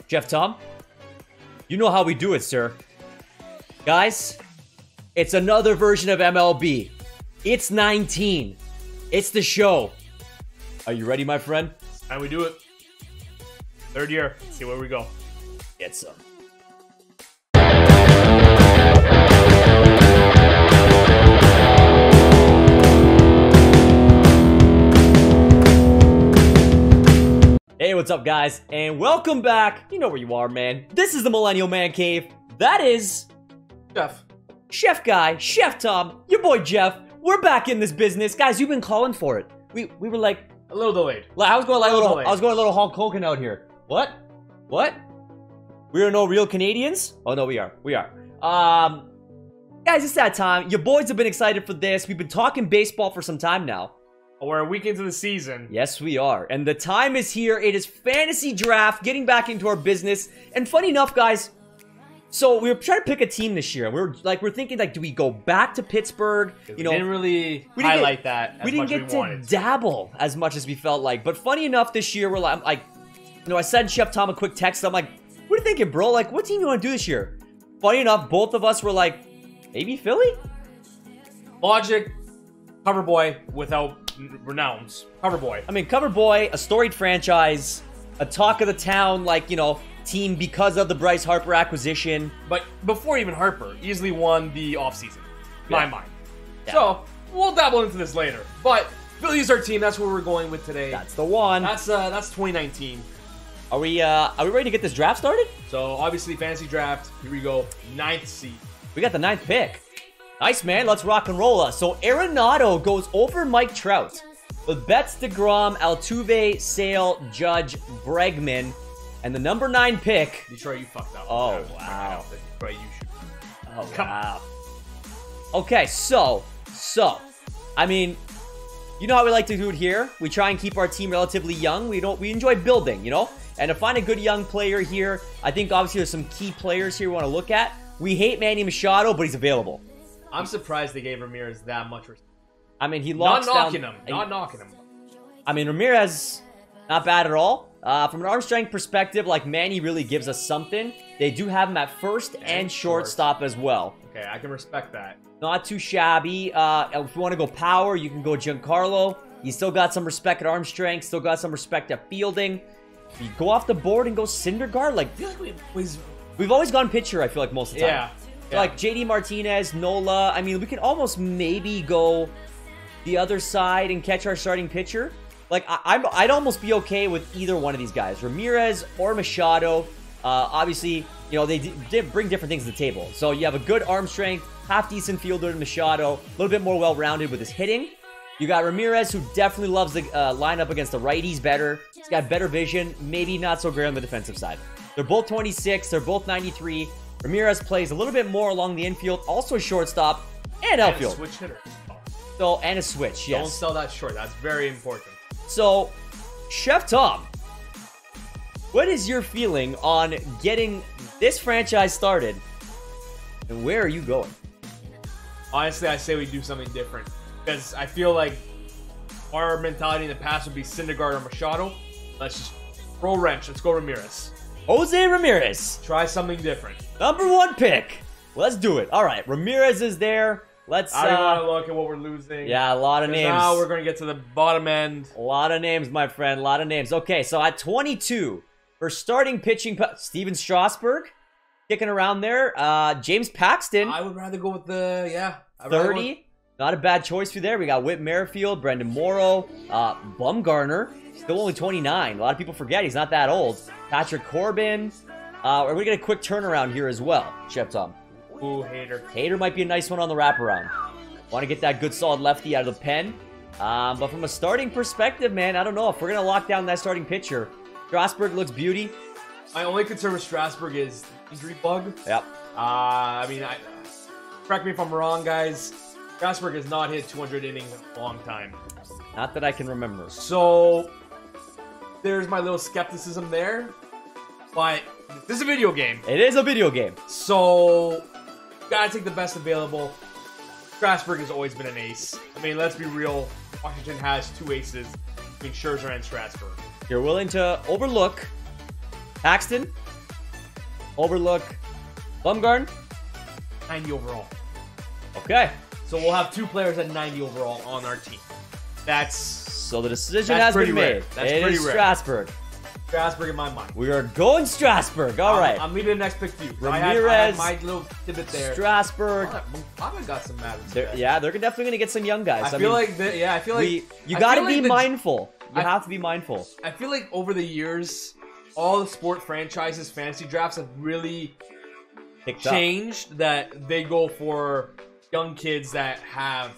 Jeff Tom, you know how we do it, sir. Guys, it's another version of MLB. It's 19. It's the show. Are you ready, my friend? How we do it? Third year. Let's see where we go. Get some. Hey, what's up, guys? And welcome back. You know where you are, man. This is the Millennial ManCave. That is... Jeff. Chef Guy, Chef Tom, your boy Jeff. We're back in this business. Guys, you've been calling for it. We were like... A little delayed. I was going a little Hulk Hogan out here. What? What? We are no real Canadians? Oh, no, we are. We are. Guys, it's that time. Your boys have been excited for this. We've been talking baseball for some time now. We're a week into the season. Yes, we are. And the time is here. It is fantasy draft, getting back into our business. And funny enough, guys, so we were trying to pick a team this year. We're thinking, like, do we go back to Pittsburgh? You know, didn't really highlight that as we didn't get to dabble as much as we felt like. But funny enough, this year, we're like, you know, I sent Chef Tom a quick text. I'm like, what are you thinking, bro? Like, what team you want to do this year? Funny enough, both of us were like, maybe Philly? Logic, cover boy without renowns. Cover boy. I mean, cover boy, a storied franchise, a talk of the town, like, you know, team because of the Bryce Harper acquisition. But before even Harper, easily won the offseason. My mind. Yeah. So, we'll dabble into this later. But Philly's our team. That's where we're going with today. That's the one. That's 2019. Are we ready to get this draft started? So, obviously, fantasy draft. Here we go. 9th seed. We got the 9th pick. Nice, man. Let's rock and roll us. So, Arenado goes over Mike Trout with Betts, DeGrom, Altuve, Sale, Judge, Bregman, and the number 9 pick. Detroit, you fucked up. Oh, wow. Detroit, you should. Oh, wow. Okay, so, I mean, you know how we like to do it here. We try and keep our team relatively young. We enjoy building, you know? And to find a good young player here, I think obviously there's some key players here we want to look at. We hate Manny Machado, but he's available. I'm surprised they gave Ramirez that much respect. I mean, he locks Not knocking him. I mean, Ramirez, not bad at all. From an arm strength perspective, like, Manny really gives us something. They do have him at first and shortstop as well. Okay, I can respect that. Not too shabby. If you want to go power, you can go Giancarlo. He's still got some respect at arm strength, still got some respect at fielding. If you go off the board and go Syndergaard, like, we've always gone pitcher, I feel like, most of the time. Yeah. So, like, JD Martinez, Nola. I mean, we could almost maybe go the other side and catch our starting pitcher. Like, I'd almost be okay with either one of these guys, Ramirez or Machado. Obviously, you know, they bring different things to the table. So you have a good arm strength, half-decent fielder in Machado, a little bit more well-rounded with his hitting. You got Ramirez, who definitely loves the lineup against the righties better. He's got better vision, maybe not so great on the defensive side. They're both 26, they're both 93. Ramirez plays a little bit more along the infield, also shortstop and outfield. And a switch hitter. So, and a switch, yes. Don't sell that short. That's very important. So, Chef Tom, what is your feeling on getting this franchise started, and where are you going? Honestly, I say we do something different. Because I feel like our mentality in the past would be Syndergaard or Machado. Let's just throw a wrench. Let's go Ramirez. Jose Ramirez. Try something different. Number 1 pick. Let's do it. All right, Ramirez is there. Let's. I don't want to look at what we're losing. Yeah, a lot of names. Now we're going to get to the bottom end. A lot of names, my friend. A lot of names. Okay, so at 22, for starting pitching, Steven Strasburg, kicking around there. James Paxton. I would rather go with the, 30. Not a bad choice for you there. We got Whit Merrifield, Brendan Morrow, Bumgarner. Still only 29. A lot of people forget he's not that old. Patrick Corbin. We're going to get a quick turnaround here as well, Chef Tom. Ooh, Hader. Hader might be a nice one on the wraparound. Want to get that good solid lefty out of the pen. But from a starting perspective, man, I don't know if we're going to lock down that starting pitcher. Strasburg looks beauty. My only concern with Strasburg is injury bug. Yep. I mean, correct me if I'm wrong, guys. Strasburg has not hit 200 innings in a long time. Not that I can remember. So, there's my little skepticism there. But this is a video game. It is a video game. So, gotta take the best available. Strasburg has always been an ace. I mean, let's be real. Washington has 2 aces between Scherzer and Strasburg. You're willing to overlook Paxton, Overlook. Bumgarn. 90 overall. Okay. So we'll have 2 players at 90 overall on our team. So the decision has been made. That's it pretty is rare. Strasburg. Strasburg in my mind. We are going Strasburg. All right. I'm leaving the next pick to you. Ramirez. I had my little tidbit there. Strasburg. Moncada got some matters. Yeah, they're definitely going to get some young guys. I feel like you got to be mindful. You have to be mindful. I feel like over the years, all the sport franchises, fantasy drafts have really changed that they go for young kids that have...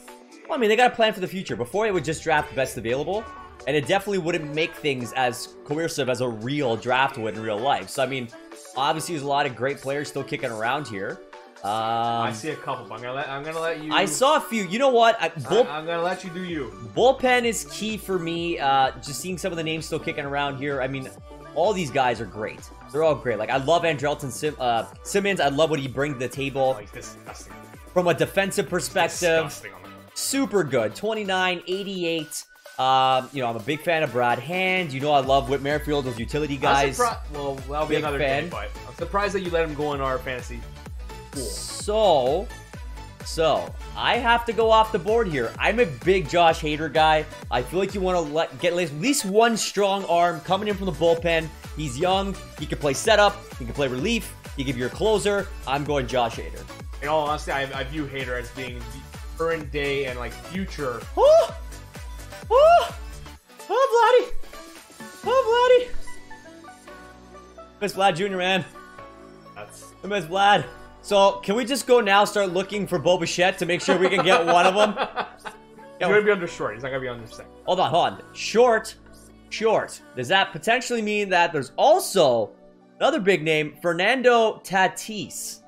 Well, I mean, they got a plan for the future. Before, it would just draft the best available, and it definitely wouldn't make things as coercive as a real draft would in real life. So, I mean, obviously, there's a lot of great players still kicking around here. I see a couple, but I'm gonna let you... I saw a few. You know what? I'm gonna let you do you. Bullpen is key for me. Just seeing some of the names still kicking around here. I mean, all these guys are great. They're all great. Like, I love Andrelton Simmons. I love what he brings to the table. Oh, he's disgusting. From a defensive perspective. Disgusting on the... Super good. 29, 88. I'm a big fan of Brad Hand. You know I love Whit Merrifield, those utility guys. Well, that'll be another fan. But I'm surprised that you let him go in our fantasy pool. So I have to go off the board here. I'm a big Josh Hader guy. I feel like you want to get at least one strong arm coming in from the bullpen. He's young. He can play setup. He can play relief. He can be your closer. I'm going Josh Hader. In all honesty, I view Hader as being the current day and like future. Oh, Vladdy. Oh, Vladdy. Miss Vlad Jr., man. I miss Vlad. So, can we just go now start looking for Bo Bichette to make sure we can get one of them? He's going to be under short. He's not going to be under second. Hold on. Short. Does that potentially mean that there's also another big name, Fernando Tatis?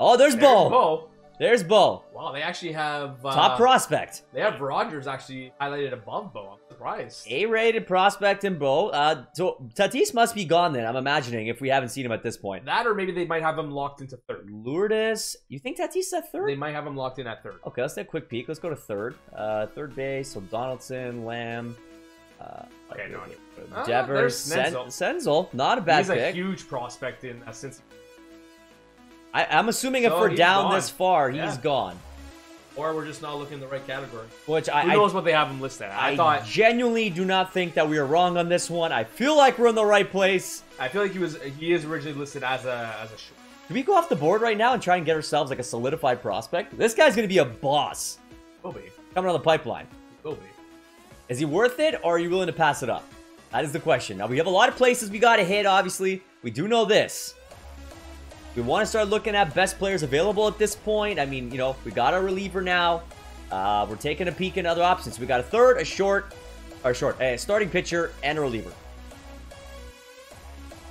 Oh, there's Bo. There's Bo. Wow, they actually have... top prospect. They have Rogers actually highlighted above Bo. I'm surprised. A-rated prospect in Bo. So Tatis must be gone then, I'm imagining, if we haven't seen him at this point. That or maybe they might have him locked into third. Lourdes. You think Tatis is at third? They might have him locked in at third. Okay, let's take a quick peek. Let's go to third. Third base, so Donaldson, Lamb... okay, no. Devers, Senzel. Not a bad pick. He's a huge prospect in Cincinnati. I'm assuming if we're down this far, he's gone. Or we're just not looking in the right category. Who knows what they have him listed at? I genuinely do not think that we are wrong on this one. I feel like we're in the right place. I feel like he is originally listed as a short. Can we go off the board right now and try and get ourselves like a solidified prospect? This guy's going to be a boss. Will be. Coming on the pipeline. Will be. Is he worth it, or are you willing to pass it up? That is the question. Now, we have a lot of places we got to hit, obviously. We do know this. We want to start looking at best players available at this point. I mean, we got our reliever now. We're taking a peek at other options. We got a third, a starting pitcher, and a reliever.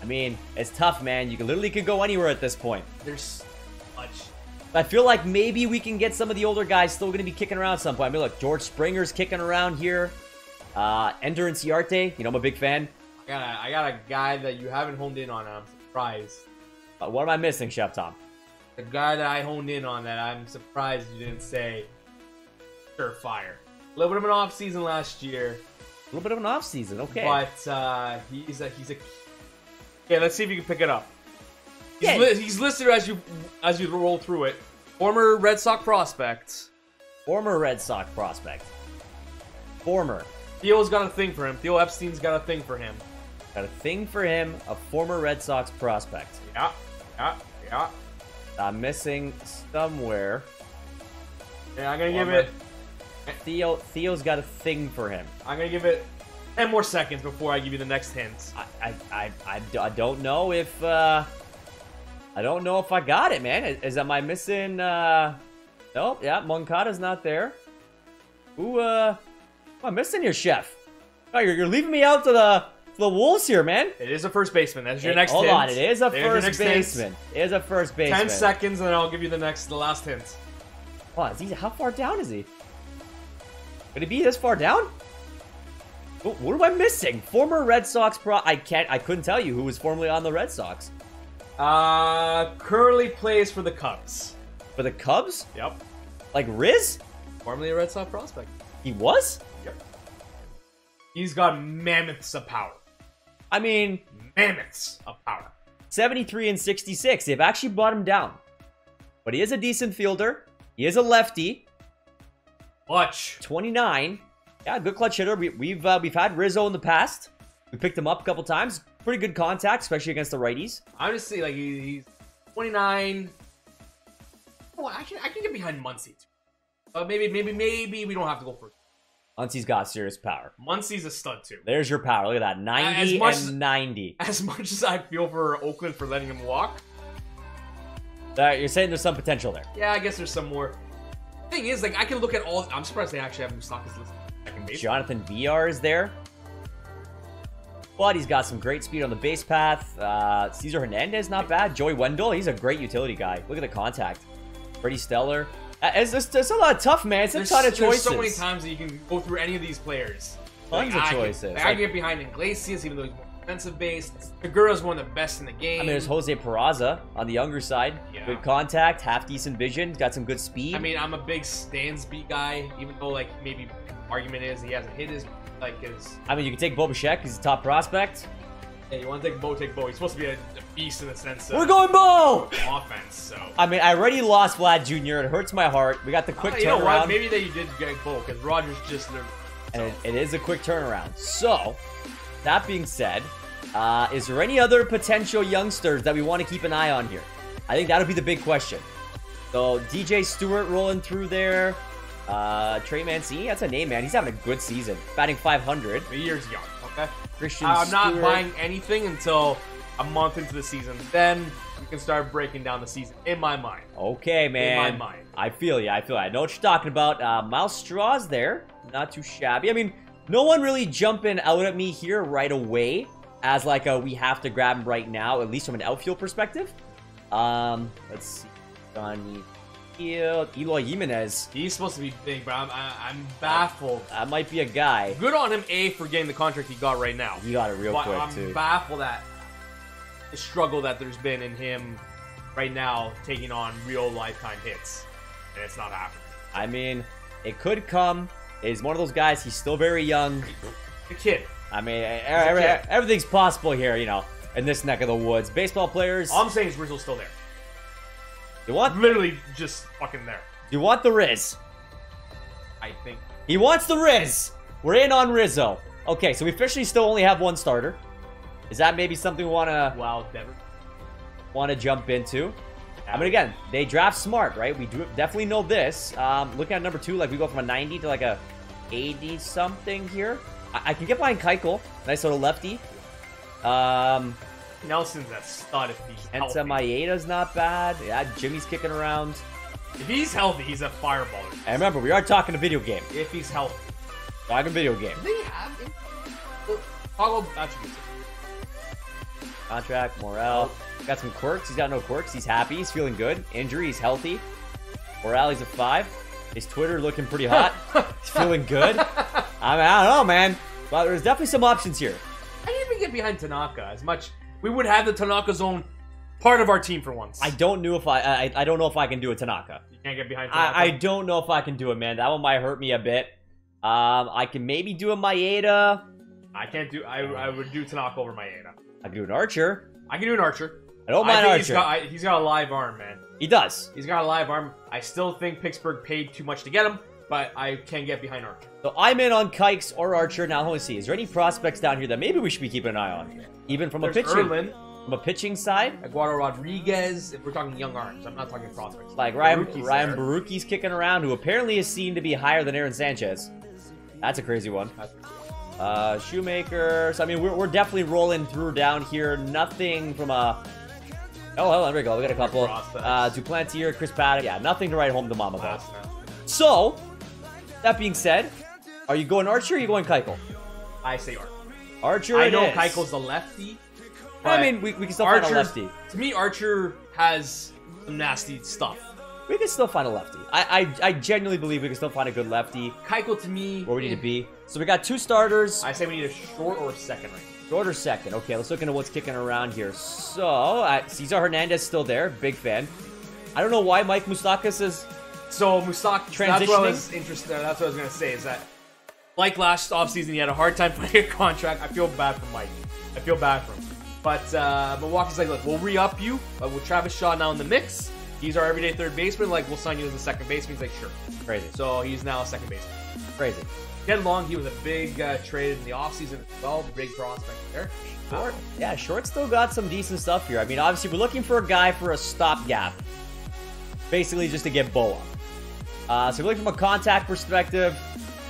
I mean, it's tough, man. You literally could go anywhere at this point. There's much. I feel like maybe we can get some of the older guys still going to be kicking around at some point. I mean, look, George Springer's kicking around here. Ender Inciarte, I'm a big fan. I got a guy that you haven't honed in on, and I'm surprised. What am I missing, Chef Tom? The guy that I honed in on that I'm surprised you didn't say surefire. A little bit of an off season last year. A little bit of an off season, okay. But he's a okay, let's see if you can pick it up. He's listed as you roll through it. Former Red Sox prospect. Former. Theo's got a thing for him. Theo Epstein's got a thing for him. Got a thing for him, a former Red Sox prospect. Yeah. I'm missing somewhere. Yeah, I'm gonna give it. Theo's got a thing for him. I'm gonna give it 10 more seconds before I give you the next hint. I don't know if I got it, man. Am I missing? Nope. Yeah, Moncada's not there. Who? Am I missing here, Chef? Oh, you're leaving me out to the Wolves here, man. It is a first baseman. That's your next hint. Hold on, it is a first baseman. It is a first baseman. 10 seconds, and then I'll give you the last hint. Hold on, how far down is he? Could he be this far down? What am I missing? Former Red Sox I couldn't tell you who was formerly on the Red Sox. Currently plays for the Cubs. For the Cubs? Yep. Like Riz? Formerly a Red Sox prospect. He was? Yep. He's got mammoths of power. I mean... Mammoths of power. 73 and 66. They've actually brought him down. But he is a decent fielder. He is a lefty. Clutch. 29. Yeah, good clutch hitter. We've had Rizzo in the past. We picked him up a couple times. Pretty good contact, especially against the righties. Honestly, like he's 29. Oh, I can get behind Muncy. Maybe we don't have to go first. Muncie's got serious power. Muncie's a stud too. There's your power. Look at that. 90 and 90. As much as I feel for Oakland for letting him walk. You're saying there's some potential there. Yeah, I guess there's some more. Thing is, like, I can look at all. I'm surprised they actually have Moustakas listed second base. Jonathan VR is there. But he's got some great speed on the base path. Cesar Hernandez, not bad. Joey Wendell, he's a great utility guy. Look at the contact. Pretty stellar. It's a lot of tough, man. It's a ton of choices. There's so many times that you can go through any of these players. Tons of choices. I can get behind Iglesias, even though he's more defensive based. Segura's one of the best in the game. I mean, there's Jose Peraza on the younger side. Yeah. Good contact, half decent vision. He's got some good speed. I mean, I'm a big Stansby guy, even though, like, maybe argument is he hasn't hit his, like, his... I mean, you can take Bo Bichette. He's a top prospect. Yeah, you want to take Bo, take Bo. He's supposed to be a beast in the sense of... We're going Bo! Offense, so... I mean, I already lost Vlad Jr. It hurts my heart. We got the quick turnaround. You know what? Maybe that you did get Bo, because Rogers just... And it is a quick turnaround. So, that being said, is there any other potential youngsters that we want to keep an eye on here? I think that'll be the big question. So, DJ Stewart rolling through there. Trey Mancini, that's a name, man. He's having a good season. Batting 500. The year's young, okay? Christian I'm Stewart. not buying anything until a month into the season. Then we can start breaking down the season, in my mind. Okay, man. In my mind. I feel you. I know what you're talking about. Miles Straw's there. Not too shabby. I mean, no one really jumping out at me here right away as like we have to grab him right now, at least from an outfield perspective. Let's see. Johnny Field. Eloy Jimenez. He's supposed to be big, but I'm baffled. That might be a guy. Good on him, for getting the contract he got right now. He got it real quick, I'm too. baffled at the struggle that there's been in him right now taking on real lifetime hits. And it's not happening. I mean, it could come. He's one of those guys. He's still very young. The kid. I mean, everything's possible here, you know, in this neck of the woods. Baseball players. All I'm saying is Rizzo's still there. You want literally just fucking there. You want the Riz? I think he wants the Riz. We're in on Rizzo. Okay, so we officially still only have one starter. Is that maybe something we want to jump into? I mean, again, they draft smart, right? We do definitely know this. Looking at number 2, like we go from a 90 to like a 80 something here. I can get behind Keuchel. Nice little lefty. Nelson's a stud if he's healthy. Kenta Maeda's not bad. Yeah, Jimmy's kicking around. If he's healthy, he's a fireballer. And remember, we are talking a video game. If he's healthy. Talking video game. Do they have him? Toggle attributes. Contract, Morel. Got some quirks. He's got no quirks. He's happy. He's feeling good. Injury, he's healthy. Morel, he's a 5. His Twitter looking pretty hot. He's feeling good. I mean, I don't know, man. But there's definitely some options here. I didn't even get behind Tanaka as much. We would have the Tanaka zone part of our team for once. I don't know if I don't know if I can do a Tanaka. You can't get behind Tanaka. I don't know if I can do it, man. That one might hurt me a bit. I can maybe do a Maeda. I can't do. I would do Tanaka over Maeda. I can do an Archer. I can do an Archer. I don't mind Archer. He's got a live arm, man. He does. He's got a live arm. I still think Pittsburgh paid too much to get him, but I can get behind Archer. So I'm in on Kikes or Archer. Now, let me see. Is there any prospects down here that maybe we should be keeping an eye on? Even from a pitching. From a pitching side? Eduardo Rodriguez, if we're talking young arms. I'm not talking prospects. Like Ryan Baruchi's kicking around, who apparently is seen to be higher than Aaron Sanchez. That's a crazy one. Shoemaker. So, I mean, we're definitely rolling through down here. Nothing from a... Oh, there we go. We got a couple. Duplantier, Chris Paddock. Yeah, nothing to write home to mama about. So, that being said, are you going Archer or are you going Keuchel? I say Archer. Archer I know Keuchel's the lefty. I mean, we can still find a lefty. To me, Archer has some nasty stuff. We can still find a lefty. I genuinely believe we can still find a good lefty. Keuchel, to me... Where we need to be. So we got 2 starters. I say we need a short or a second right now. Short or second. Okay, let's look into what's kicking around here. So, Cesar Hernandez still there. Big fan. I don't know why Mike Moustakas is... So, Moustakas, transitioning. That's what I was interested in. That's what I was going to say, is that... Like last offseason, he had a hard time finding a contract. I feel bad for Mike. I feel bad for him. But Milwaukee's like, look, we'll re-up you. With Travis Shaw now in the mix. He's our everyday third baseman. Like, we'll sign you as a second baseman. He's like, sure. Crazy. So he's now a second baseman. Crazy. Ken Long, he was a big trade in the offseason as well. Big prospect there. Short. Yeah, Short still got some decent stuff here. I mean, obviously, we're looking for a guy for a stopgap. Basically, just to get Boa. So we're looking from a contact perspective.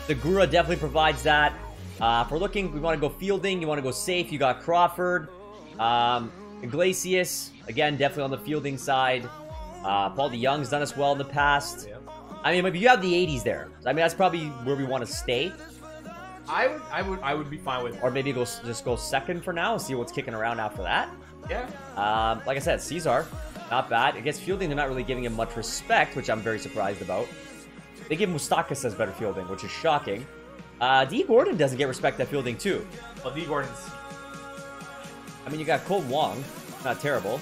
Segura definitely provides that. If we're looking, we want to go fielding. You want to go safe. You got Crawford. Iglesias, again, definitely on the fielding side. Paul DeYoung's done us well in the past. Yeah. I mean, maybe you have the 80s there. I mean, that's probably where we want to stay. I would be fine with. Or maybe just go second for now and see what's kicking around after that. Yeah. Like I said, Cesar, not bad. I guess fielding, they're not really giving him much respect, which I'm very surprised about. They give Moustakas as better fielding, which is shocking. D. Gordon doesn't get respect at fielding, too. Well, D. Gordon's... I mean, you got Cole Wong. Not terrible.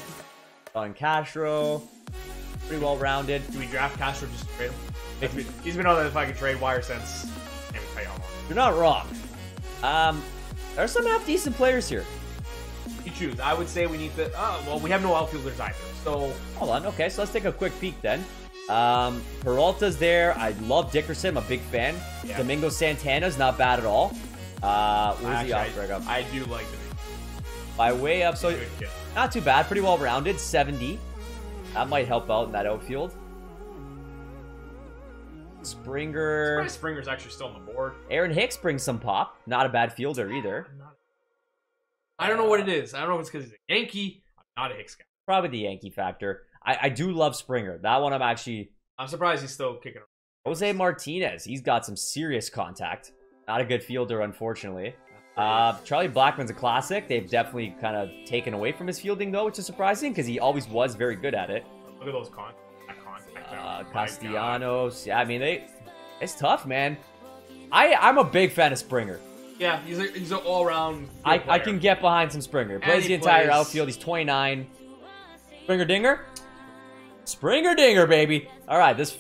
Don Castro. Pretty well-rounded. Do we draft Castro just to trade him? He's been on the fucking trade wire since... I can't even tell you how long. You're not wrong. There are some half-decent players here. You choose. I would say we need to... well, we have no outfielders either, so... Hold on. Okay, so let's take a quick peek then. Peralta's there. I love Dickerson. I'm a big fan. Yeah. Domingo Santana's not bad at all. Where's the off-break? I do like Domingo. By way up, so not too bad. Pretty well-rounded. 70. That might help out in that outfield. Springer. Springer's actually still on the board. Aaron Hicks brings some pop. Not a bad fielder either. I don't know what it is. I don't know if it's because he's a Yankee. I'm not a Hicks guy. Probably the Yankee factor. I do love Springer. That one I'm surprised he's still kicking around. Jose Martinez. He's got some serious contact. Not a good fielder, unfortunately. Charlie Blackmon's a classic. They've definitely kind of taken away from his fielding, though, which is surprising because he always was very good at it. Look at those contact. Castellanos. Yeah, I mean, it's tough, man. I'm a big fan of Springer. Yeah, he's an all-around I can get behind some Springer. Plays the entire outfield. He's 29. Springer Dinger? Springer Dinger, baby. All right, this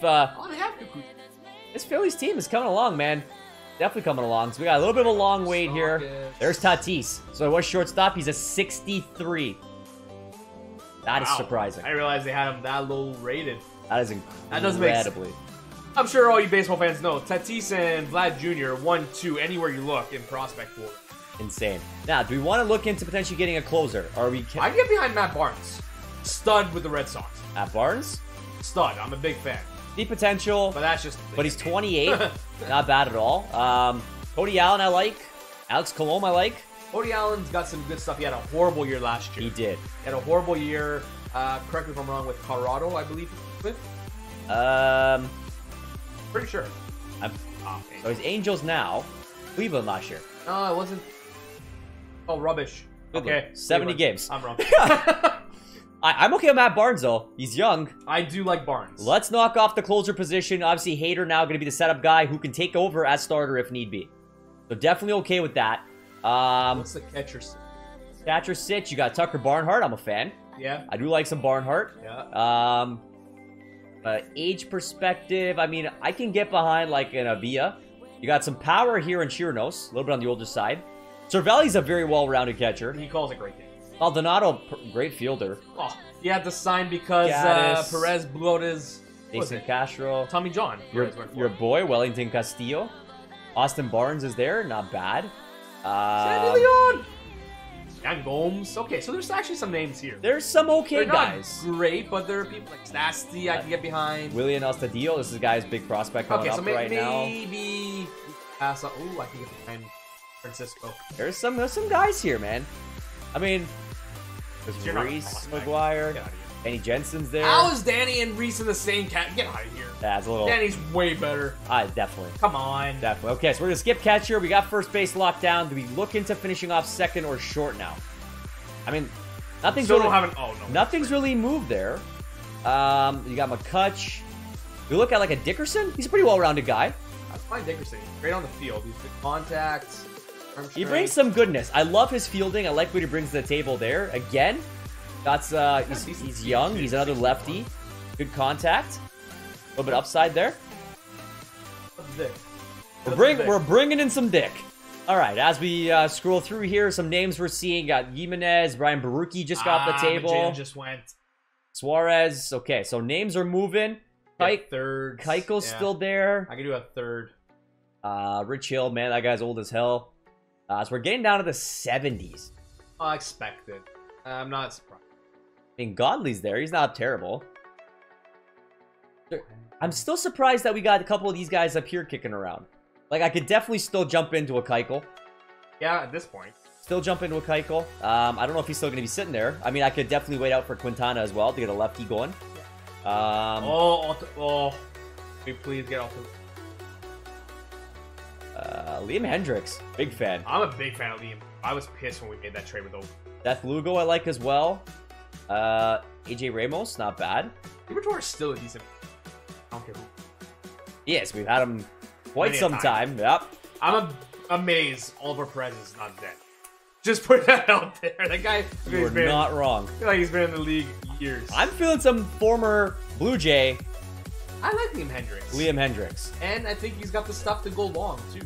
Phillies team is coming along, man. Definitely coming along. So we got a little bit of a long wait here. There's Tatis. So what's shortstop? He's a 63. That is surprising. I didn't realize they had him that low rated. That is incredibly. That doesn't make sense. I'm sure all you baseball fans know Tatis and Vlad Jr. 1-2 anywhere you look in prospect pool. Insane. Now, do we want to look into potentially getting a closer? Or are we? I can get behind Matt Barnes. Stud with the Red Sox. Matt Barnes? Stud. I'm a big fan. Deep potential. But that's just... But he's 28. Not bad at all. Cody Allen I like. Alex Colomb I like. Cody Allen's got some good stuff. He had a horrible year last year. He did. He had a horrible year. Correct me if I'm wrong, with Colorado, I believe. Pretty sure. So he's Angels now. Cleveland last year. No, it wasn't. Oh, rubbish. Cleveland. Okay. 70 games. I'm wrong. I'm okay with Matt Barnes, though. He's young. I do like Barnes. Let's knock off the closer position. Obviously, Hader now going to be the setup guy who can take over as starter if need be. So definitely okay with that. What's the catcher sit? Catcher sit. You got Tucker Barnhart. I'm a fan. Yeah. I do like some Barnhart. Yeah. Age perspective, I mean, I can get behind like an Avila. You got some power here in Chirinos, a little bit on the older side. Cervelli's a very well-rounded catcher. He calls a great game. Maldonado, great fielder. Oh, he had to sign because Perez blew out his... Jason Castro. Tommy John. Your boy, Wellington Castillo. Austin Barnes is there, not bad. Sandy Leon! And Gomes. Okay, so there's actually some names here. There's some okay guys. Not great, but there are people like Stasty I can get behind. Willian Astudillo, this is a guy's big prospect coming up right now. Maybe pass on. Ooh, I can get behind Francisco. There's some guys here, man. I mean, there's Reese, McGuire, Danny Jensen's there. How is Danny and Reese in the same cat? Get out of here. That's a little. Danny's way better. Definitely. Come on. Definitely. Okay, so we're gonna skip catcher. We got first base locked down. Do we look into finishing off second or short now? I mean, nothing's really moved there. You got McCutch. We look at like a Dickerson. He's a pretty well-rounded guy. I find Dickerson great on the field. He's good contacts. He brings some goodness. I love his fielding. I like what he brings to the table there. Again, that's he's young. He's another lefty. Good contact. A little bit upside there. What's Dick? We're bringing in some Dick. All right, as we scroll through here, some names we're seeing. Got Jimenez, Brian Baruki just got off the table. Jalen just went. Suarez. Okay, so names are moving. Third. Keiko's still there. I can do a third. Rich Hill, man, that guy's old as hell. So we're getting down to the 70s. I expected. I'm not surprised. I mean, Godley's there. He's not terrible. I'm still surprised that we got a couple of these guys up here kicking around. Like, I could definitely still jump into a Keuchel. Yeah, at this point. Still jump into a Keuchel. I don't know if he's still going to be sitting there. I mean, I could definitely wait out for Quintana as well to get a lefty going. Can we please get off Liam Hendricks. Big fan. I'm a big fan of Liam. I was pissed when we made that trade with Oak. Seth Lugo I like as well. AJ Ramos, not bad. Libertor is still a decent. I don't care who. Yes, we've had him quite some time. Yep. I'm amazed Oliver Perez is not dead. Just put that out there. That guy. You're not wrong. I feel like he's been in the league years. I'm feeling some former Blue Jay. I like Liam Hendricks. Liam Hendricks. And I think he's got the stuff to go long, too.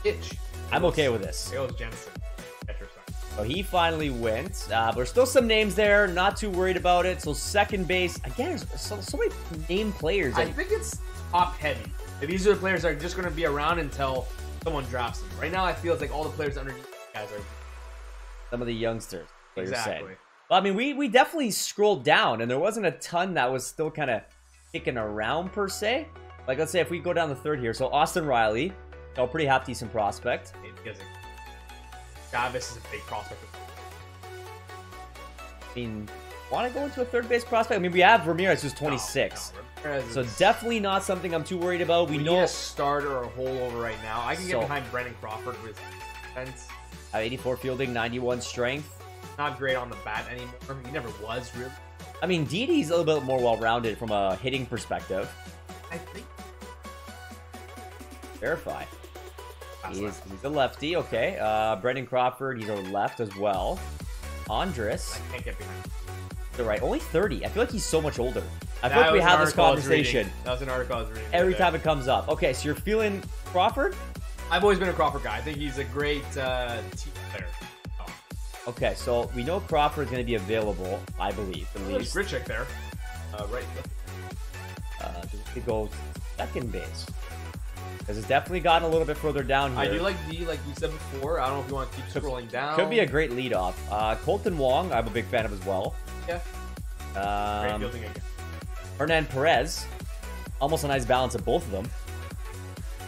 Itch. I'm okay with this. It was Jensen. So he finally went. But there's still some names there. Not too worried about it. So second base. Again, there's so many named players. I think it's top heavy. These are the players that are just going to be around until someone drafts them. Right now, I feel it's like all the players underneath these guys are some of the youngsters. Exactly. Well, I mean, we definitely scrolled down, and there wasn't a ton that was still kind of kicking around per se. Like, let's say if we go down the third here. So Austin Riley, pretty half decent prospect. Davis is a big prospect. I mean, want to go into a third base prospect? I mean, we have Ramirez, who's 26. No, so definitely not something I'm too worried about. We know need a starter or a holdover right now. I can get behind Brendan Crawford with defense. 84 fielding, 91 strength. Not great on the bat anymore. He never was, really. I mean, Didi's a little bit more well-rounded from a hitting perspective. I think. Verify. He's a lefty, okay. Brendan Crawford, he's a left as well. Andres. I can't get behind him. You're right, only 30. I feel like he's so much older. I feel like we had this conversation. That was an article I was reading. Every time it comes up. Okay, so you're feeling Crawford? I've always been a Crawford guy. I think he's a great team player. Oh. Okay, so we know Crawford's going to be available, I believe, at least. There's Grichuk there. Right. To go second base. Because it's definitely gotten a little bit further down here. I do like D, like you said before. I don't know if you want to keep scrolling down. Could be a great leadoff. Colton Wong, I'm a big fan of as well. Yeah. Great fielding again. Hernan Perez, almost a nice balance of both of them.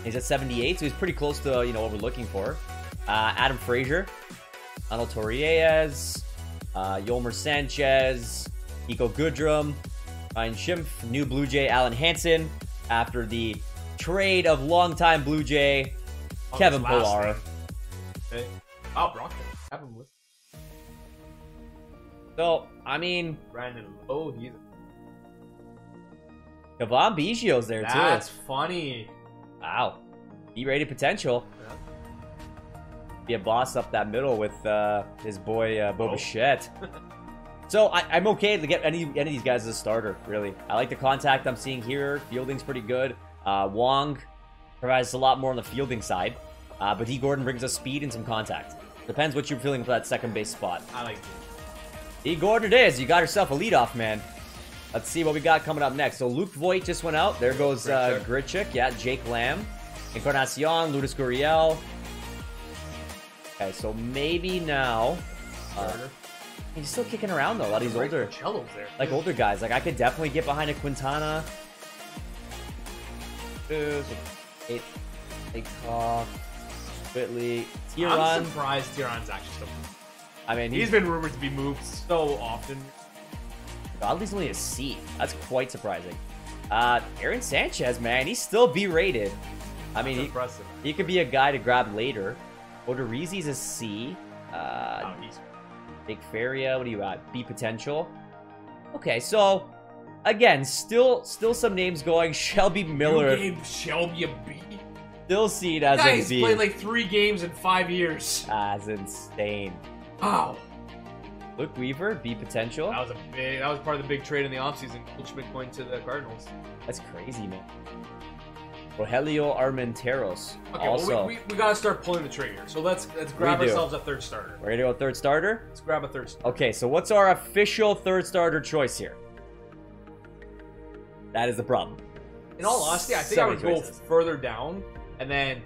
He's at 78, so he's pretty close to what we're looking for. Adam Frazier, Arnold Torreyes, Yolmer Sanchez, Nico Goodrum, Ryan Schimpf, new Blue Jay Alan Hansen after the trade of longtime Blue Jay Kevin Pillar. Okay. Oh, Brockton. Have him with. So, I mean, Brandon Lowe, he's. Kevon Biggio's there too. That's funny. Wow. B-rated potential. Yeah. Be a boss up that middle with his boy Bo Bichette. So I'm okay to get any of these guys as a starter, really. I like the contact I'm seeing here. Fielding's pretty good. Wong provides a lot more on the fielding side. But D. Gordon brings us speed and some contact. Depends what you're feeling for that second base spot. I like D. Gordon it is. You got yourself a leadoff, man. Let's see what we got coming up next. So Luke Voigt just went out. There goes Grichuk. Yeah, Jake Lamb. Encarnacion, Lourdes Gurriel. Okay, so maybe now. He's still kicking around though. A lot of these older, there. like older guys. Like I could definitely get behind a Quintana. Whitley, Tiron. I'm surprised Tiron's actually still. I mean, he's been rumored to be moved so often. Godley's only a C. That's quite surprising. Aaron Sanchez, man, he's still B-rated. I mean, he could be a guy to grab later. Odorizzi's a C. Big Feria, what do you got? B potential. Okay, so again, still some names going. Shelby Miller. You gave Shelby a B. Still see it as a B. He's played like 3 games in 5 years. That's insane. Wow. Luke Weaver, B potential. That was part of the big trade in the offseason. Goldschmidt going to the Cardinals. That's crazy, man. Rogelio Armenteros. Okay, also, well, we gotta start pulling the trigger. So let's grab ourselves a third starter. We're gonna go third starter? Let's grab a third starter. Okay, so what's our official third starter choice here? That is the problem. In all honesty, I think I would go further down and then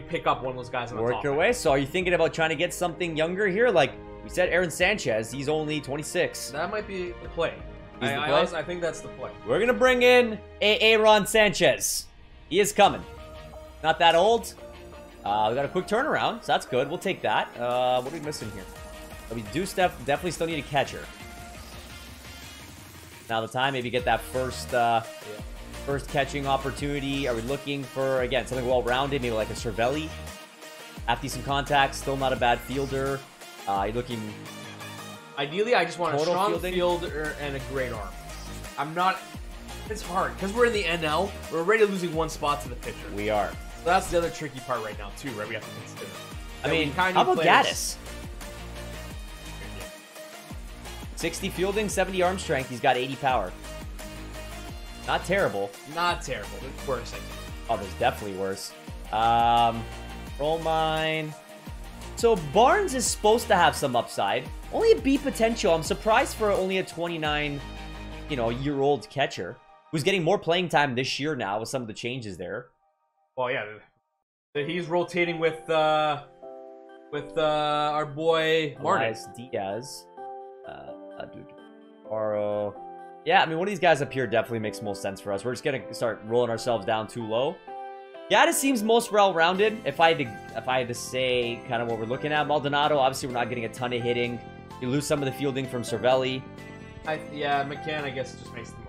pick up one of those guys on the top. Work your way. So are you thinking about trying to get something younger here? Like we said, Aaron Sanchez, he's only 26. That might be the play. I think that's the play. We're going to bring in Aaron Sanchez. He is coming. Not that old. We got a quick turnaround, so that's good. We'll take that. What are we missing here? We do definitely still need a catcher. Now the time, maybe get that first catching opportunity. Are we looking for, again, something well-rounded, maybe like a Cervelli? Half decent contact, still not a bad fielder. You're looking... Ideally, I just want a strong fielding fielder and a great arm. I'm not... It's hard, because we're in the NL, we're already losing one spot to the pitcher. We are. So that's the other tricky part right now, too, right? We have to consider. I mean, how about Gaddis? 60 fielding, 70 arm strength. He's got 80 power. Not terrible. Not terrible. There's worse, I think. Oh, there's definitely worse. Roll mine. So Barnes is supposed to have some upside. Only a B potential. I'm surprised for only a 29, year-old catcher who's getting more playing time this year now with some of the changes there. Well, yeah, he's rotating with our boy Martin Diaz. Yeah, I mean, one of these guys up here definitely makes most sense for us. We're just gonna start rolling ourselves down too low. Gaddis seems most well-rounded. If I had to say kind of what we're looking at, Maldonado, obviously we're not getting a ton of hitting. You lose some of the fielding from Cervelli. Yeah, McCann, I guess, just makes the most.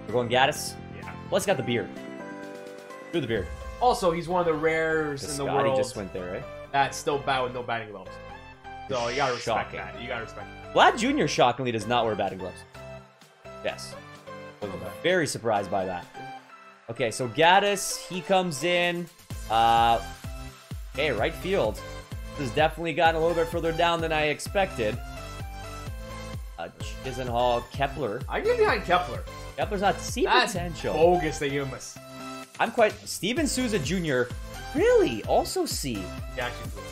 We're going Gaddis? Yeah. Plus, got the beard. Do the beard. Also, he's one of the rares in the world. He just went there, right? That's still bad with no batting gloves. So you gotta respect that. You gotta respect that. Vlad Jr. shockingly does not wear batting gloves. Yes. I was very surprised by that. Okay, so Gaddis, he comes in. Okay, right field. This has definitely gotten a little bit further down than I expected. Chisenhall, Kepler. I get behind Kepler. Kepler's not C potential. Bogus they give us. I'm quite... Steven Souza Jr. Really? Also C. He actually blew.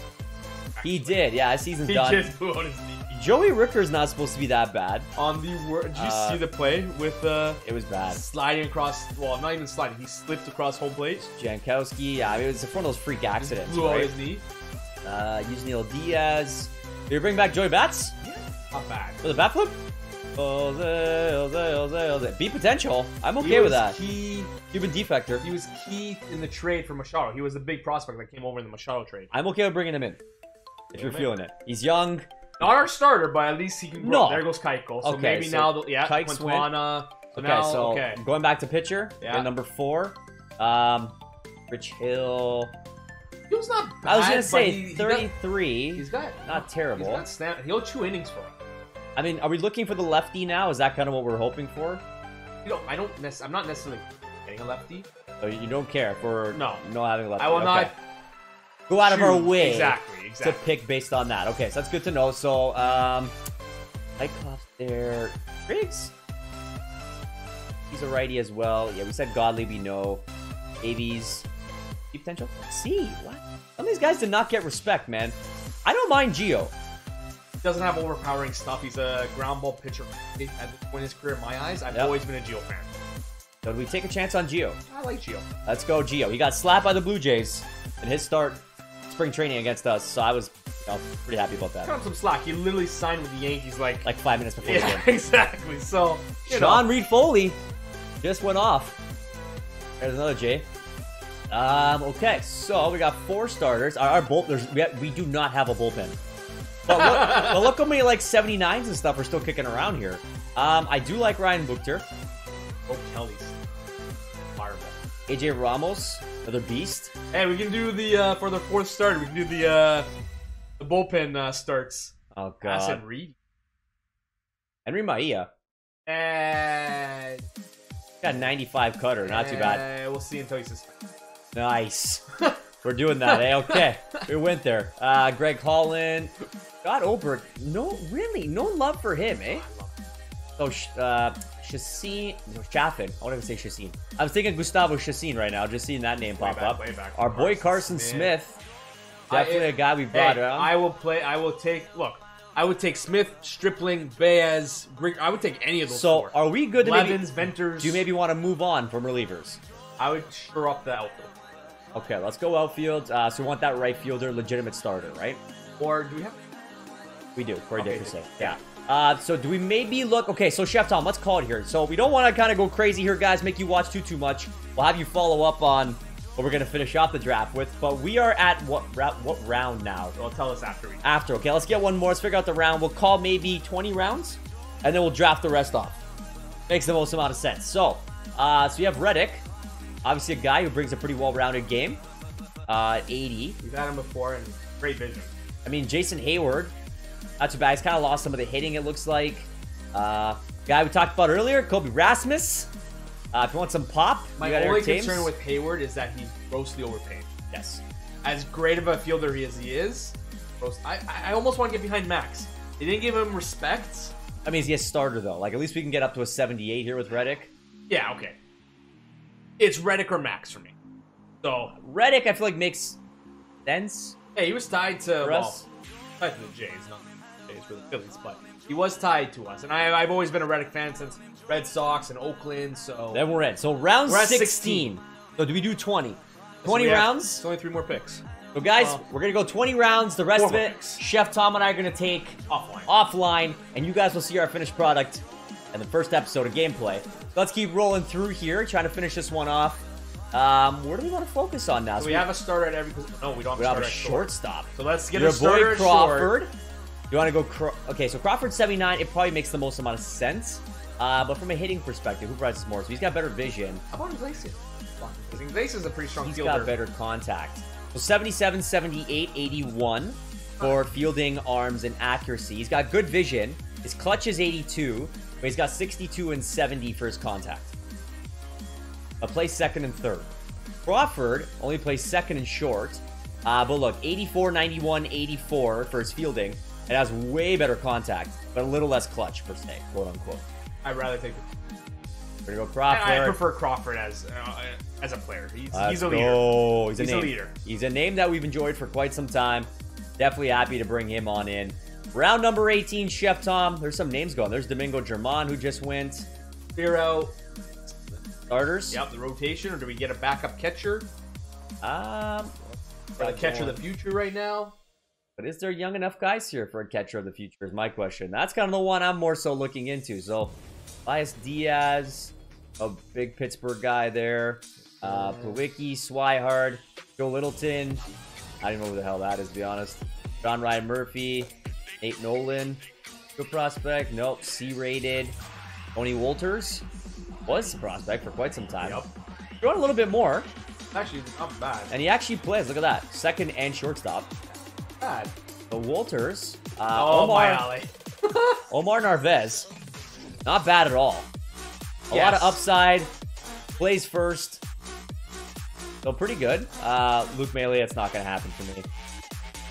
He did, yeah. His season's done. He just blew out his knee. Joey Ricker's not supposed to be that bad. Did you see the play with it was bad. Sliding across, well, not even sliding, he slipped across home plate. Jankowski, yeah, I mean, it was one of those freak accidents, blew out his knee. Yusniel Diaz. Did you bring back Joey Bats? Yeah, not bad. For the bat flip? Jose. B potential. I'm okay with that. Cuban defector. He was key in the trade for Machado. He was the big prospect that came over in the Machado trade. I'm okay with bringing him in. If you're feeling it. He's young. Not our starter, but at least he can grow. No. There goes Keiko. So okay, maybe now, Kike's Quintana. So going back to pitcher. Yeah. Number 4. Rich Hill. He was not bad. I was gonna say 33. He's got not terrible. He's got he'll 2 innings for him. I mean, are we looking for the lefty now? Is that kind of what we're hoping for? I'm not necessarily getting a lefty. So you don't care for no having a lefty. I will not go out of our way exactly to pick based on that. Okay, so that's good to know. So Lyckoff there. Briggs. He's a righty as well. Yeah, we said Godley, we know. Davies. Potential. Let's see. What? Some of these guys did not get respect, man. I don't mind Gio. He doesn't have overpowering stuff. He's a ground ball pitcher. At this point in his career, in my eyes, I've always been a Gio fan. So do we take a chance on Gio? I like Gio. Let's go, Gio. He got slapped by the Blue Jays in his start spring training against us, so I was pretty happy about that. Cut him some slack. He literally signed with the Yankees like 5 minutes before the game. Exactly. So Sean Reed Foley just went off. There's another J. Okay, so we got 4 starters. Our bullpen, we do not have a bullpen. But look how many 79s and stuff are still kicking around here. I do like Ryan Buchter. Oh, Kelly's fireball. AJ Ramos, another beast. Hey, we can do the for the 4th starter. We can do the bullpen starts. Oh God. I said Reed. Henry Maia. And got 95 cutter, not too bad. We'll see until he says. Nice. We're doing that, eh? Okay. We went there. Greg Holland. Scott Oberg. No, really. No love for him, eh? So, Chassin. Chaffin. I want to say Chassin. I was thinking Gustavo Chassin right now. Just seeing that name pop up. Our boy Carson Smith. Definitely a guy we brought around. I will take Smith, Stripling, Baez. I would take any of those four. So, are we good to Levens, Venters. Do you maybe want to move on from relievers? I would sure up the outfield. Okay, let's go outfield. So, we want that right fielder, legitimate starter, right? Or do we have... We do. Corey Dickerson. Yeah. So, do we maybe look... Okay, so, Chef Tom, let's call it here. So, we don't want to kind of go crazy here, guys. Make you watch too much. We'll have you follow up on what we're going to finish off the draft with. But we are at what round now? Well, tell us after. After. Okay, let's get one more. Let's figure out the round. We'll call maybe 20 rounds, and then we'll draft the rest off. Makes the most amount of sense. So you have Reddick. Obviously, a guy who brings a pretty well-rounded game. 80. We've had him before, and great vision. I mean, Jason Hayward. Not too bad. He's kind of lost some of the hitting, it looks like. Guy we talked about earlier, Kobe Rasmus. If you want some pop, my only concern with Hayward is that he's grossly overpaid. Yes. As great of a fielder he is, I almost want to get behind Max. They didn't give him respect. I mean, he's a starter, though. Like, at least we can get up to a 78 here with Reddick. Yeah, okay. It's Reddick or Max for me. So Reddick, I feel like, makes sense. Yeah, he was tied to, tied to the Jays, not the Jays for the Phillies, but he was tied to us. And I've always been a Reddick fan since Red Sox and Oakland, so... Then we're in. So round 16. So do we do 20? 20 rounds? It's only 3 more picks. So guys, we're going to go 20 rounds. The rest of it, Chef Tom and I are going to take offline. And you guys will see our finished product in the first episode of gameplay. So let's keep rolling through here, trying to finish this one off. Where do we want to focus on now? So we have a starter at every position. No, we don't have a shortstop. So let's get a starter boy Crawford. You want to go... Okay, so Crawford 79. It probably makes the most amount of sense. But from a hitting perspective, who provides us more? So he's got better vision. How about Iglesias? Iglesias is a pretty strong fielder. He's got better contact. So 77, 78, 81 for fielding, arms, and accuracy. He's got good vision. His clutch is 82, but he's got 62 and 70 for his contact. Plays second and third. Crawford only plays second and short. But look, 84, 91, 84 for his fielding. It has way better contact, but a little less clutch, per se, quote unquote. I'd rather take We're gonna go Crawford. I prefer Crawford as a player. He's a leader. He's a leader. He's a name that we've enjoyed for quite some time. Definitely happy to bring him on in. Round number 18, Chef Tom. There's some names going. There's Domingo German, who just went. Clear out starters. Yep, the rotation, or do we get a backup catcher? For the catcher of the future right now. But is there young enough guys here for a catcher of the future is my question. That's kind of the one I'm more so looking into. So, Elias Diaz, a big Pittsburgh guy there. Plawicki, Swihart, Joe Littleton. I don't know who the hell that is, to be honest. John Ryan Murphy, Nate Nolan. Good prospect. Nope, C-rated. Tony Wolters was a prospect for quite some time. Yep. You want a little bit more. Actually, not bad. And he actually plays. Look at that. Second and shortstop. Bad. The Wolters. Omar Narvaez. Not bad at all. A lot of upside. Plays first. So pretty good. Luke Maley, it's not going to happen for me.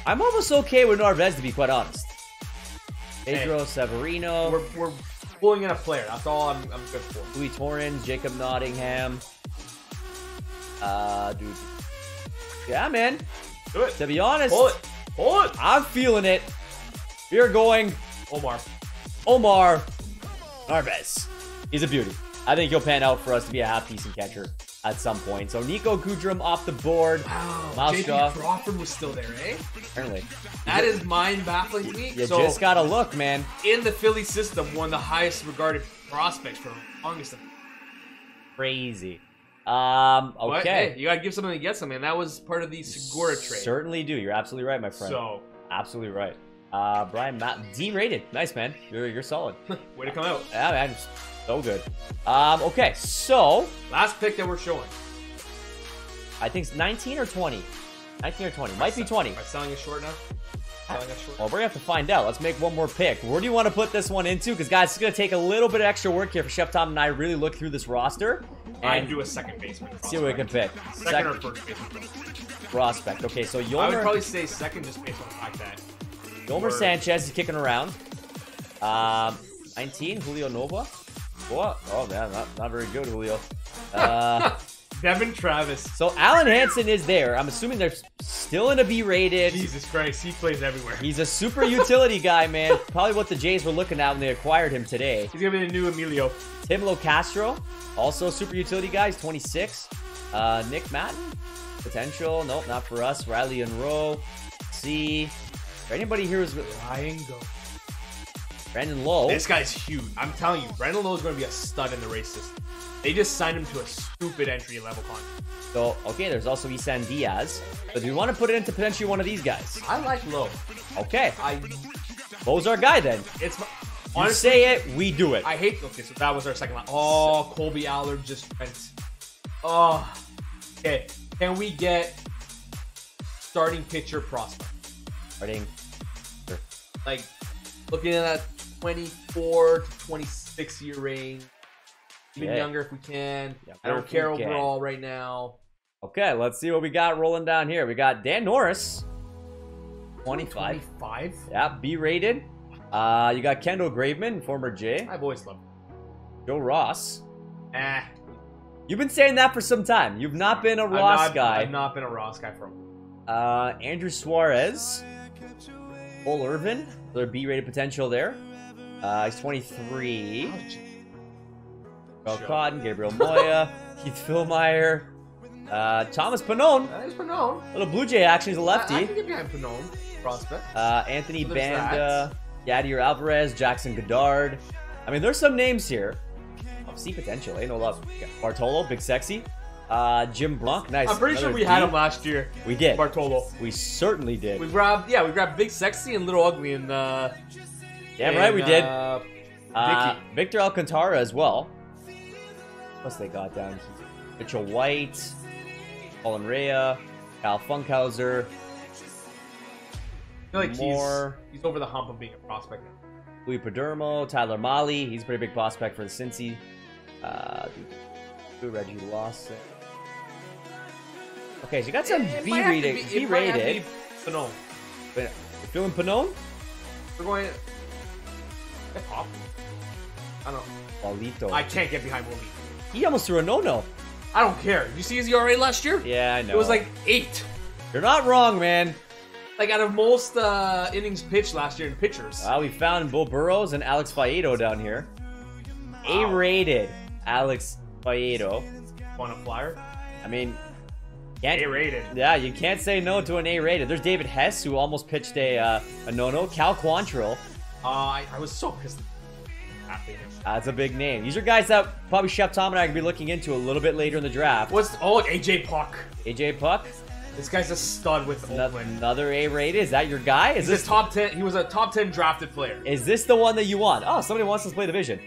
I'm almost okay with Narvaez, to be quite honest. Pedro Severino. We're pulling in a player. That's all I'm good for. Louis Torrens, Jacob Nottingham. Dude. Yeah, man. Do it. To be honest. Pull it. Pull it. I'm feeling it. We're going Omar Narvaez. He's a beauty. I think he'll pan out for us to be a half-decent catcher at some point. So Nico Kudrum off the board. Wow. J.P. Crawford was still there, eh? Apparently. That is mind-baffling to me. You just gotta look, man. In the Philly system, one of the highest regarded prospects for the longest time. Crazy. Okay. But, hey, you gotta give something to get something, and that was part of the Segura trade. Certainly do. You're absolutely right, my friend. So, absolutely right. Brian Matt D-rated. Nice, man. You're solid. Way to come out. Yeah, man. So good. Okay, so last pick that we're showing. I think it's 19 or 20. 19 or 20. Might be 20. Am I selling it short now? Well, we're going to have to find out. Let's make one more pick. Where do you want to put this one into? Because, guys, it's going to take a little bit of extra work here for Chef Tom and I really look through this roster. And do a second baseman. See what we can pick. Second or first baseman. Prospect. Okay, so Yolmer. I would probably say second just based on the fact that Yolmer Sanchez is kicking around. 19, Julio Nova. What? Oh, man, not very good, Julio. Devin Travis. So Alan Hansen is there. I'm assuming they're still in a B-rated. Jesus Christ, he plays everywhere. He's a super utility guy, man. Probably what the Jays were looking at when they acquired him today. He's gonna be the new Emilio. Tim Locastro, also super utility guy. He's 26. Nick Matten, potential. Nope, not for us. Riley and Rowe. See. Anybody here who's Ryan Go. Brandon Lowe. This guy's huge. I'm telling you, Brandon Lowe is going to be a stud in the race system. They just signed him to a stupid entry-level contract. So, okay, there's also Isan Diaz. But do you want to put it into potentially one of these guys? I like Lowe. Okay. Lowe's our guy, then. It's honestly, you say it, we do it. I hate... Okay, so that was our second line. Oh, Colby Allard just went... Oh. Okay. Can we get starting pitcher prospect? Starting... Sure. Like, looking at that 24 to 26 year range. Even younger if we can. Yeah, I don't care overall right now. Okay, let's see what we got rolling down here. We got Dan Norris. 25. 25? Yeah, B-rated. You got Kendall Graveman, former J. I've always loved him. Joe Ross. Eh. You've been saying that for some time. You've not been a Ross guy. I've not been a Ross guy for a while. Andrew Suarez. Cole Irvin. Their B-rated potential there. He's 23. Carl Cotton, Gabriel Moya, Keith Philmeyer, Thomas Pannone. He's Pannone. Little Blue Jay action. He's a lefty. I can get behind Pannone. Prospect. Anthony Banda, Yadier Alvarez, Jackson Goddard. I mean, there's some names here. See potential, no love. Bartolo, Big Sexy. Jim Blanc, nice. I'm pretty sure we had him last year. We did. Bartolo. We certainly did. We grabbed Big Sexy and Little Ugly and yeah, right, we did. Victor Alcantara as well. What else they got down here? Mitchell White, Colin Rea, Cal Funkhauser. I feel like he's over the hump of being a prospect now. Louis Padermo, Tyler Mali. He's a pretty big prospect for the Cincy. Reggie Lawson. Okay, so you got some B-rated. B-rated. Pannone. You're feeling Pannone? We're going... Get Pop. I don't know. Paulito. I can't get behind Paulito. He almost threw a no-no. I don't care. Did you see his ERA last year? Yeah, I know. It was like 8. You're not wrong, man. Like, out of most innings pitched last year in pitchers. We found Bo Burrows and Alex Faedo down here. Wow. A-rated Alex Faedo. Want a flyer? I mean... A-rated. Yeah, you can't say no to an A-rated. There's David Hess, who almost pitched a no-no. Cal Quantrill. I was so pissed. That's a big name. These are guys that probably Chef Tom and I are going to be looking into a little bit later in the draft. AJ Puck. AJ Puck? This guy's a stud with Oakland. Another A-rated. Is that your guy? He's this top 10? He was a top 10 drafted player. Is this the one that you want? Oh, somebody wants us to play division.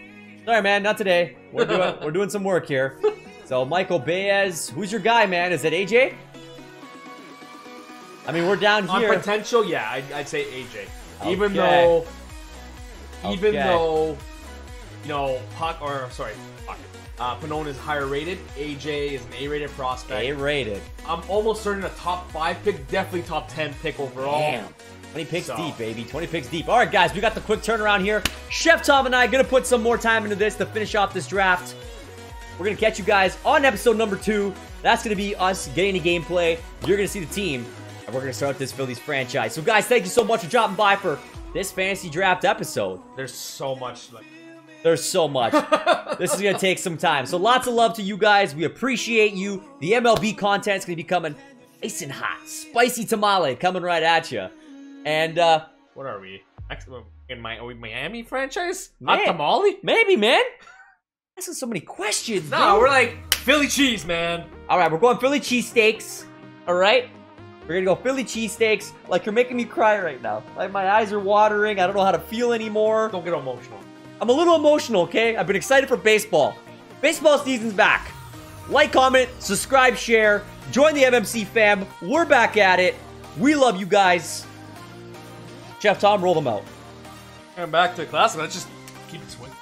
Sorry, man, not today. We're doing some work here. So Michael Baez, who's your guy, man? Is it AJ? I mean, we're down here. On potential, yeah, I'd say AJ. Okay. Even though, you know, Pannone is higher rated. AJ is an A-rated prospect. A-rated. I'm almost certain a top 5 pick, definitely top 10 pick overall. Damn. 20 picks deep, baby. 20 picks deep. All right, guys, we got the quick turnaround here. Chef Tom and I are going to put some more time into this to finish off this draft. We're going to catch you guys on episode number 2. That's going to be us getting the gameplay. You're going to see the team, and we're going to start this Phillies franchise. So, guys, thank you so much for dropping by for this fantasy draft episode. There's so much. There's so much. This is going to take some time. So, lots of love to you guys. We appreciate you. The MLB content is going to be coming nice and hot. Spicy tamale coming right at you. And, what are we? Are we Miami franchise? Man, not tamale? Maybe, man. Asking so many questions. No, we're like Philly cheese, man. All right, we're going Philly cheesesteaks. All right, we're gonna go Philly cheesesteaks. Like, you're making me cry right now. Like, my eyes are watering. I don't know how to feel anymore. Don't get emotional. I'm a little emotional. Okay, I've been excited for baseball. Baseball season's back. Like, comment, subscribe, share. Join the MMC fam. We're back at it. We love you guys. Chef Tom, roll them out. And back to the classic. Let's just keep it swinging.